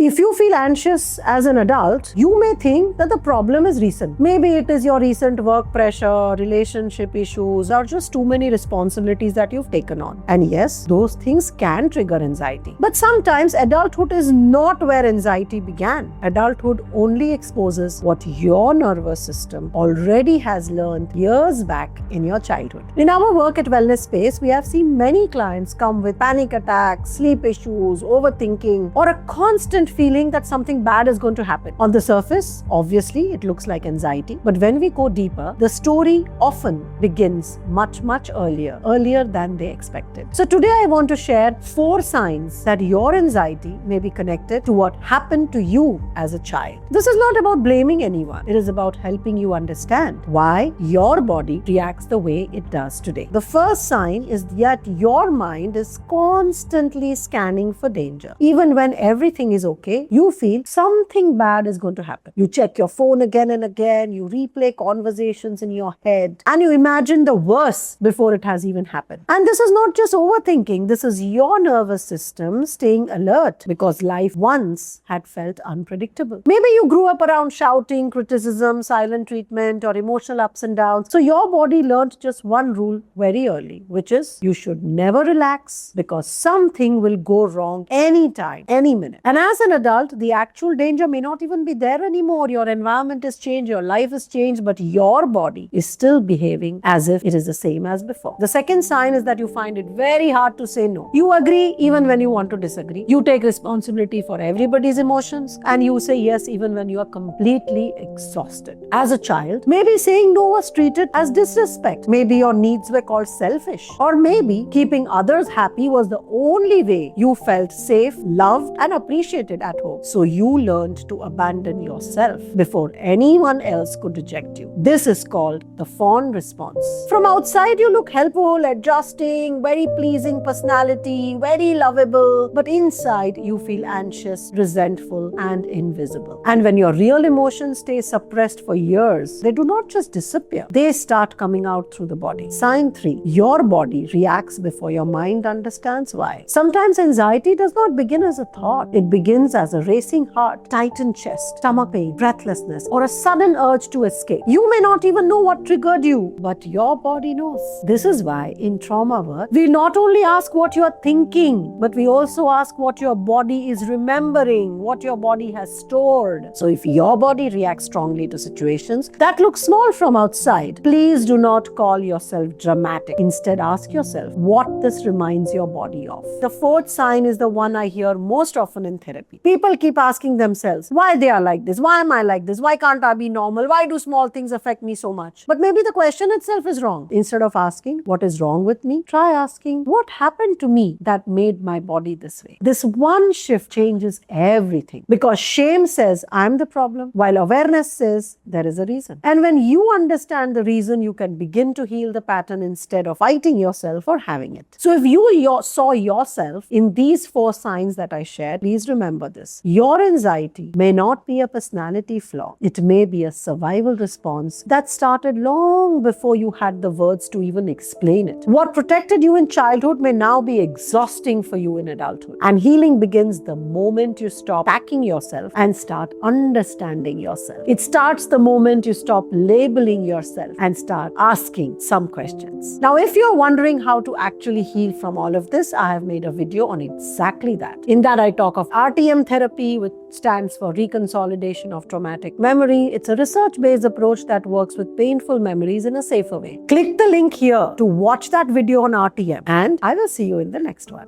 If you feel anxious as an adult, you may think that the problem is recent. Maybe it is your recent work pressure, relationship issues, or just too many responsibilities that you've taken on. And yes, those things can trigger anxiety. But sometimes adulthood is not where anxiety began. Adulthood only exposes what your nervous system already has learned years back in your childhood. In our work at Wellness Space, we have seen many clients come with panic attacks, sleep issues, overthinking, or a constant feeling that something bad is going to happen. On the surface, obviously, it looks like anxiety. But when we go deeper, the story often begins much earlier than they expected. So today I want to share 4 signs that your anxiety may be connected to what happened to you as a child. This is not about blaming anyone. It is about helping you understand why your body reacts the way it does today. The first sign is that your mind is constantly scanning for danger. Even when everything is okay, you feel something bad is going to happen. You check your phone again and again, you replay conversations in your head, and you imagine the worst before it has even happened. And this is not just overthinking, this is your nervous system staying alert because life once had felt unpredictable. Maybe you grew up around shouting, criticism, silent treatment, or emotional ups and downs. So your body learned just one rule very early, which is you should never relax because something will go wrong anytime, any minute. And as an adult, the actual danger may not even be there anymore. Your environment has changed, your life has changed, but your body is still behaving as if it is the same as before. The second sign is that you find it very hard to say no. You agree even when you want to disagree. You take responsibility for everybody's emotions and you say yes even when you are completely exhausted. As a child, maybe saying no was treated as disrespect. Maybe your needs were called selfish. Or maybe keeping others happy was the only way you felt safe, loved, and appreciated at home. So you learned to abandon yourself before anyone else could reject you. This is called the fawn response. From outside, you look helpful, adjusting, very pleasing personality, very lovable, but inside you feel anxious, resentful, and invisible. And when your real emotions stay suppressed for years, they do not just disappear, they start coming out through the body. Sign 3, your body reacts before your mind understands why. Sometimes anxiety does not begin as a thought, it begins as a racing heart, tightened chest, stomach pain, breathlessness, or a sudden urge to escape. You may not even know what triggered you, but your body knows. This is why in trauma work, we not only ask what you are thinking, but we also ask what your body is remembering, what your body has stored. So if your body reacts strongly to situations that look small from outside, please do not call yourself dramatic. Instead, ask yourself what this reminds your body of. The fourth sign is the one I hear most often in therapy. People keep asking themselves why they are like this, why am I like this, why can't I be normal, why do small things affect me so much? But maybe the question itself is wrong. Instead of asking what is wrong with me, try asking what happened to me that made my body this way. This one shift changes everything because shame says I'm the problem while awareness says there is a reason. And when you understand the reason, you can begin to heal the pattern instead of fighting yourself or having it. So if you saw yourself in these 4 signs that I shared, please remember this. Your anxiety may not be a personality flaw. It may be a survival response that started long before you had the words to even explain it. What protected you in childhood may now be exhausting for you in adulthood. And healing begins the moment you stop attacking yourself and start understanding yourself. It starts the moment you stop labeling yourself and start asking some questions. Now, if you're wondering how to actually heal from all of this, I have made a video on exactly that. In that, I talk of RTM therapy, which stands for Reconsolidation of Traumatic Memory. It's a research-based approach that works with painful memories in a safer way. Click the link here to watch that video on RTM, and I will see you in the next one.